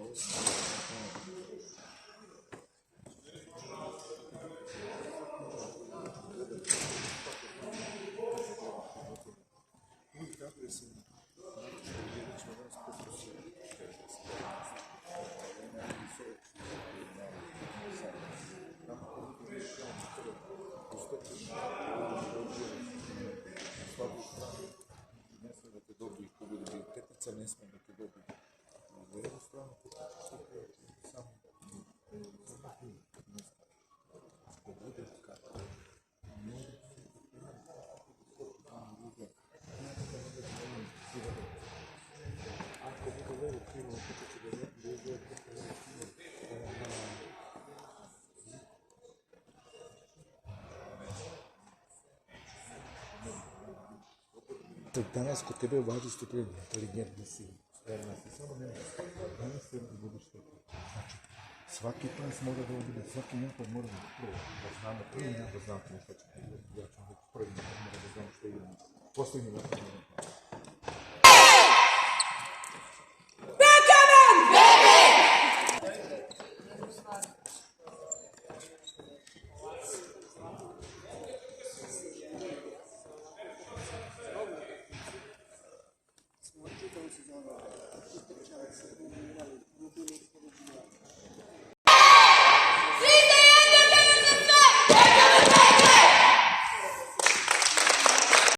Ne smije da te dobije. U jednu stranu, samo što bude kada ako bude velik film, kako će da bude danas kod tebe važi strpljenje, inteligentni si, spremna si, samo ne danas se ne budeš strpljenje. Znači, svaki pas mora da bude, svaki napad mora da prvo, da znamo, prvi napad znamo šta će biti, ja ću prvi napad mora da znamo što idemo, posljednji napad mora